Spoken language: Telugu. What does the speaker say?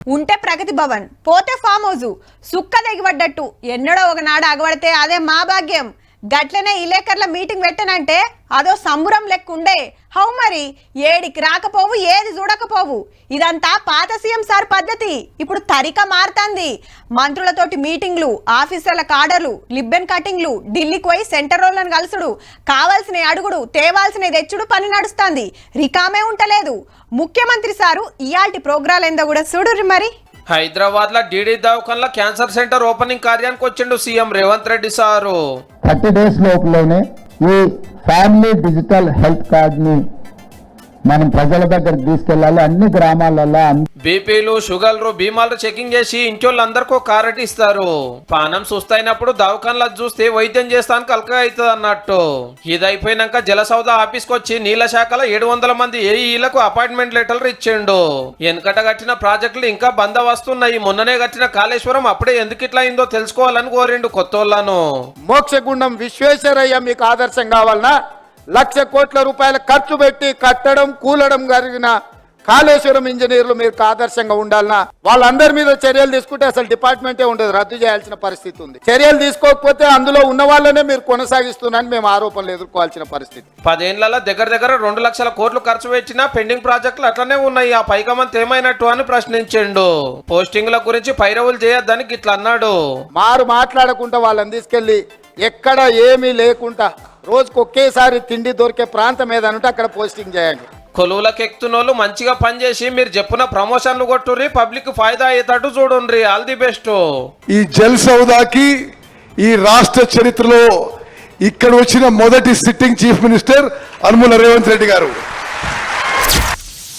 ఉంటే ప్రగతి భవన్, పోతే ఫామ్ హౌస్, సుక్క దిగిపడ్డట్టు ఎన్నడో ఒకనాడు అగబడితే అదే మా భాగ్యం. గట్లనే ఇలేకర్ల మీటింగ్ పెట్టనంటే అదో సంబురం లెక్కుండే. హౌ మరి ఏడికి రాకపోవు, ఏది చూడకపోవు. ఇదంతా పాత సీఎం సార్ పద్ధతి. ఇప్పుడు తరిక మారుతాంది. మంత్రులతోటి మీటింగ్లు, ఆఫీసర్ల కాడర్లు, లిబ్బెన్ కటింగ్లు, ఢిల్లీకి పోయి సెంటర్ రోళ్లను కలుసుడు, కావాల్సిన అడుగుడు, తేవాల్సిన తెచ్చుడు పని నడుస్తుంది. రికామే ఉంటలేదు. ముఖ్యమంత్రి సారు ఇయాల్టి ప్రోగ్రాలు ఏందో కూడా చూడుర్రి మరి. హైదరాబాద్ లో డీడీ దవాఖాన్లో క్యాన్సర్ సెంటర్ ఓపెనింగ్ కార్యానికి వచ్చిండు CM Revanth Reddy sir. 30 days లోపులోనే ఈ ఫ్యామిలీ డిజిటల్ హెల్త్ కార్డ్ ని మనం ప్రజల దగ్గరకు తీసుకెళ్లాలి. అన్ని గ్రామాలలో బీపీలు, షుగర్లు, బీమాలు చెకింగ్ చేసి ఇంటోళ్ళందరికీ కార్డు ఇస్తారు. పానం సుస్తైనప్పుడు దవాఖాన్లో చూస్తే వైద్యం చేస్తానికి అల్కగా అవుతుంది అన్నట్టు. ఇది అయిపోయినాక జలసౌద ఆఫీస్కి వచ్చి నీళ్ల శాఖలో 700 మంది ఏఈలకు అపాయింట్మెంట్ లెటర్లు ఇచ్చిండు. వెనకట కట్టిన ప్రాజెక్టులు ఇంకా బంద వస్తున్నాయి. మొన్ననే కట్టిన కాళేశ్వరం అప్పుడే ఎందుకు ఇట్లా అయిందో తెలుసుకోవాలని కోరిండు కొత్తోళ్లను. మోక్షగుండం విశ్వేశ్వరయ్య మీకు ఆదర్శం కావాలన్నా 1,00,000 కోట్ల రూపాయల ఖర్చు పెట్టి కట్టడం కూలడం జరిగిన కాళేశ్వరం ఇంజనీర్లు మీకు ఆదర్శంగా ఉండాలన్నా వాళ్ళందరి మీద చర్యలు తీసుకుంటే అసలు డిపార్ట్మెంటే ఉండదు, రద్దు చేయాల్సిన పరిస్థితి ఉంది. చర్యలు తీసుకోకపోతే అందులో ఉన్న వాళ్ళనే మీరు కొనసాగిస్తున్నారని మేము ఆరోపణలు ఎదుర్కోవాల్సిన పరిస్థితి. 10 ఏళ్లలో దగ్గర 2 లక్షల కోట్లు ఖర్చు పెట్టినా పెండింగ్ ప్రాజెక్టులు అట్లనే ఉన్నాయి. ఆ పైకమంత ఏమైనట్టు అని ప్రశ్నించిండు. పోస్టింగ్ల గురించి పైరవులు చేయొద్దని ఇట్లా అన్నాడు. మాట్లాడకుండా వాళ్ళని తీసుకెళ్లి ఎక్కడ ఏమీ లేకుండా రోజుకు ఒకేసారి తిండి దొరికే ప్రాంతం ఏదనుంటే అక్కడ పోస్టింగ్ చేయండి. కొలువులకు ఎక్కుతున్నోళ్ళు మంచిగా పనిచేసి మీరు చెప్పిన ప్రమోషన్లు కొట్టుర్రి, పబ్లిక్ ఫాయిదా అయ్యేటట్టు చూడండి. All the best. ఈ జల్ సౌదాకి ఈ రాష్ట్ర చరిత్రలో ఇక్కడ వచ్చిన మొదటి sitting chief minister Anumula Revanth Reddy గారు.